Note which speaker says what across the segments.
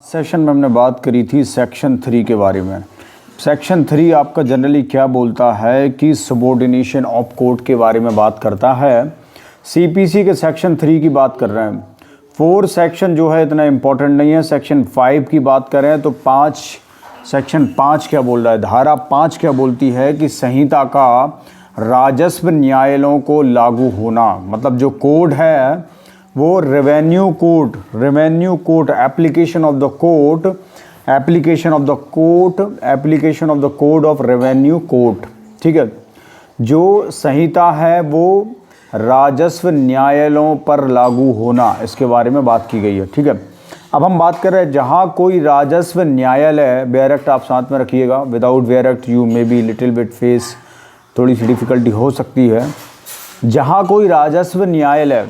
Speaker 1: Session में हमने बात करी थी सेक्शन 3 के बारे में। सेक्शन 3 आपका जनरली क्या बोलता है कि सबॉर्डिनेशन ऑफ कोर्ट के बारे में बात करता है। सीपीसी के सेक्शन 3 की बात कर रहे हैं। 4 सेक्शन जो है इतना इम्पोर्टेंट नहीं है। सेक्शन 5 की बात करें तो सेक्शन 5 क्या बोल रहा है, धारा 5 क्या बोलती है कि संहिता का राजस्व न्यायालयों को लागू होना, मतलब जो कोड है वो revenue code application of the code of revenue court, ठीक है। जो संहिता है वो राजस्व न्यायालयों पर लागू होना, इसके बारे में बात की गई है, ठीक है। अब हम बात कर रहे हैं जहाँ कोई राजस्व न्यायालय, वेयर एक्ट आप साथ में रखिएगा, without wear act you may be little bit face, थोड़ी सी डिफ़िकल्टी हो सकती है। जहाँ कोई राजस्व न्यायालय,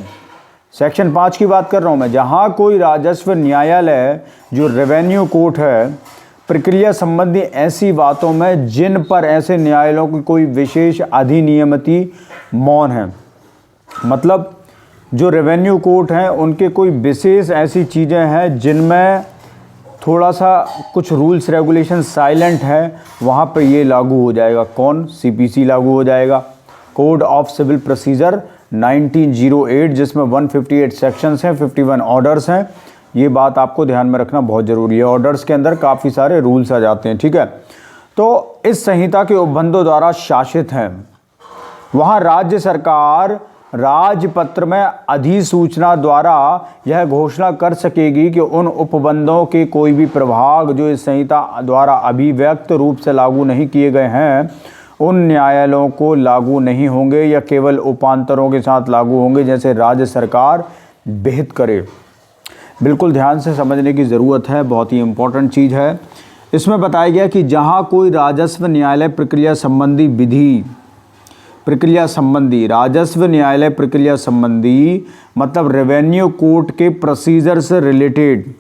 Speaker 1: सेक्शन 5 की बात कर रहा हूँ मैं, जहाँ कोई राजस्व न्यायालय जो रेवेन्यू कोर्ट है प्रक्रिया संबंधी ऐसी बातों में जिन पर ऐसे न्यायालयों की कोई विशेष अधिनियमित मौन है, मतलब जो रेवेन्यू कोर्ट हैं उनके कोई विशेष ऐसी चीज़ें हैं जिनमें थोड़ा सा कुछ रूल्स रेगुलेशन साइलेंट है, वहाँ पे ये लागू हो जाएगा। कौन? सीपीसी लागू हो जाएगा। कोड ऑफ सिविल प्रोसीजर 1908, जिसमें 158 सेक्शंस हैं, 51 ऑर्डर्स हैं। ये बात आपको ध्यान में रखना बहुत ज़रूरी है। ऑर्डर्स के अंदर काफ़ी सारे रूल्स आ जाते हैं, ठीक है। तो इस संहिता के उपबंधों द्वारा शासित हैं। वहाँ राज्य सरकार राजपत्र में अधिसूचना द्वारा यह घोषणा कर सकेगी कि उन उपबंधों के कोई भी प्रभाग जो इस संहिता द्वारा अभिव्यक्त रूप से लागू नहीं किए गए हैं उन न्यायालयों को लागू नहीं होंगे या केवल उपांतरों के साथ लागू होंगे, जैसे राज्य सरकार विहित करे। बिल्कुल ध्यान से समझने की ज़रूरत है, बहुत ही इम्पोर्टेंट चीज़ है। इसमें बताया गया कि जहाँ कोई राजस्व न्यायालय राजस्व न्यायालय प्रक्रिया संबंधी मतलब रेवेन्यू कोर्ट के प्रोसीजर से रिलेटेड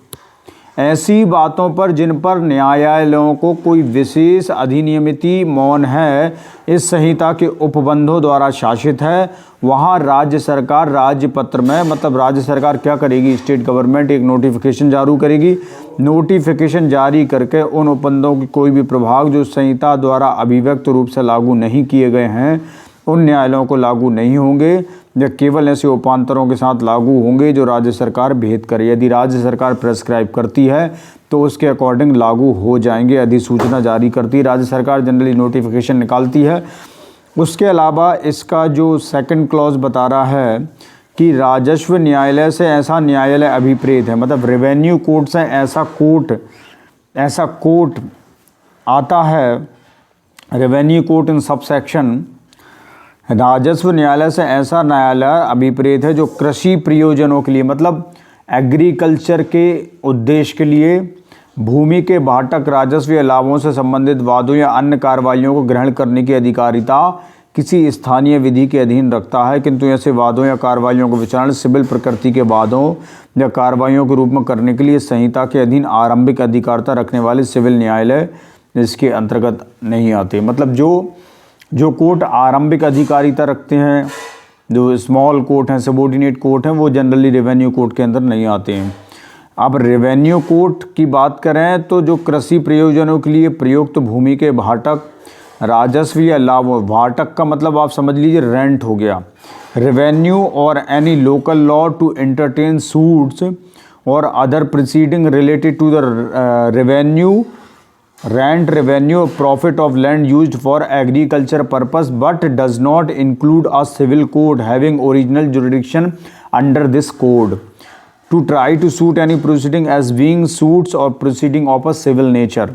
Speaker 1: ऐसी बातों पर जिन पर न्यायालयों को कोई विशेष अधिनियमित मौन है, इस संहिता के उपबंधों द्वारा शासित है, वहाँ राज्य सरकार राजपत्र में, मतलब राज्य सरकार क्या करेगी, स्टेट गवर्नमेंट एक नोटिफिकेशन जारी करेगी। नोटिफिकेशन जारी करके उन उपबंधों के कोई भी प्रभाग जो संहिता द्वारा अभिव्यक्त रूप से लागू नहीं किए गए हैं उन न्यायालयों को लागू नहीं होंगे या केवल ऐसे उपांतरों के साथ लागू होंगे जो राज्य सरकार विहित करे। यदि राज्य सरकार प्रेस्क्राइब करती है तो उसके अकॉर्डिंग लागू हो जाएंगे। अधिसूचना जारी करती है राज्य सरकार, जनरली नोटिफिकेशन निकालती है। उसके अलावा इसका जो सेकंड क्लॉज बता रहा है कि राजस्व न्यायालय से ऐसा न्यायालय अभिप्रेत है, मतलब रेवेन्यू कोर्ट से ऐसा कोर्ट आता है, रेवेन्यू कोर्ट इन सब सेक्शन। राजस्व न्यायालय से ऐसा न्यायालय अभिप्रेत है जो कृषि प्रयोजनों के लिए, मतलब एग्रीकल्चर के उद्देश्य के लिए भूमि के भाटक राजस्व या लाभों से संबंधित वादों या अन्य कार्रवाइयों को ग्रहण करने की अधिकारिता किसी स्थानीय विधि के अधीन रखता है, किंतु ऐसे वादों या कार्रवाइयों को विचारण सिविल प्रकृति के वादों या कार्रवाइयों के रूप में करने के लिए संहिता के अधीन आरंभिक अधिकारिता रखने वाले सिविल न्यायालय इसके अंतर्गत नहीं आते। मतलब जो कोर्ट आरंभिक अधिकारिता रखते हैं, जो स्मॉल कोर्ट हैं, सबॉर्डिनेट कोर्ट हैं, वो जनरली रेवेन्यू कोर्ट के अंदर नहीं आते हैं। अब रेवेन्यू कोर्ट की बात करें तो जो कृषि प्रयोजनों के लिए प्रयुक्त भूमि के भाटक राजस्व या लाभ, भाटक का मतलब आप समझ लीजिए रेंट हो गया। Revenue or any local law to entertain suits or other proceeding related to the revenue rent revenue profit of land used for agriculture purpose but does not include a civil code having original jurisdiction under this code to try to suit any proceeding as being suits or proceeding of a civil nature.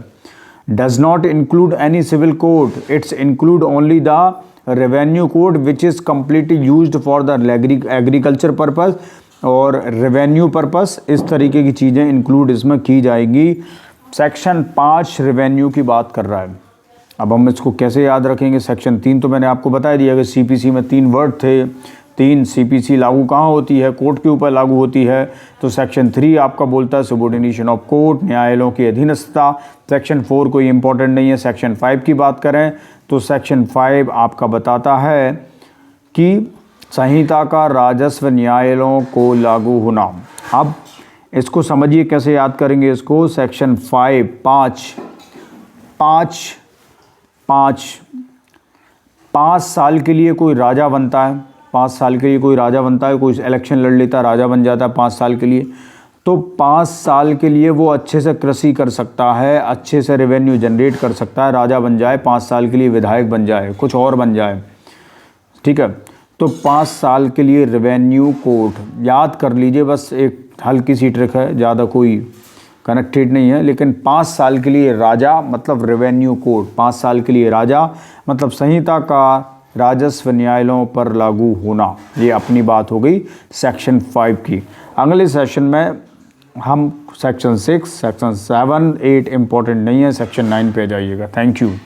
Speaker 1: Does not include any civil code, it's include only the revenue code which is completely used for the agriculture purpose और revenue purpose, इस तरीके की चीज़ें include इसमें की जाएगी। Section 5 revenue की बात कर रहा है। अब हम इसको कैसे याद रखेंगे? सेक्शन 3 तो मैंने आपको बता दिया कि सीपीसी में 3 वर्ड थे। 3 सीपीसी लागू कहाँ होती है? कोर्ट के ऊपर लागू होती है। तो सेक्शन 3 आपका बोलता है सबॉर्डिनेशन ऑफ कोर्ट, न्यायालयों की अधीनस्थता। सेक्शन 4 कोई इंपॉर्टेंट नहीं है। सेक्शन 5 की बात करें तो सेक्शन 5 आपका बताता है कि संहिता का राजस्व न्यायालयों को लागू होना। अब इसको समझिए कैसे याद करेंगे इसको। सेक्शन 5 5 साल के लिए कोई राजा बनता है, 5 साल के लिए कोई राजा बनता है, कोई इलेक्शन लड़ लेता है, राजा बन जाता है 5 साल के लिए। तो 5 साल के लिए वो अच्छे से कृषि कर सकता है, अच्छे से रेवेन्यू जनरेट कर सकता है, राजा बन जाए, 5 साल के लिए विधायक बन जाए, कुछ और बन जाए, ठीक है। तो 5 साल के लिए रेवेन्यू कोर्ट याद कर लीजिए, बस एक हल्की सी ट्रिक है, ज़्यादा कोई कनेक्टेड नहीं है। लेकिन 5 साल के लिए राजा मतलब रेवेन्यू कोर्ट, 5 साल के लिए राजा मतलब संहिता का राजस्व न्यायालयों पर लागू होना। ये अपनी बात हो गई सेक्शन 5 की। अगले सेशन में हम सेक्शन 6, सेक्शन 7, 8 इम्पोर्टेंट नहीं है, सेक्शन 9 पे आ जाइएगा। Thank you.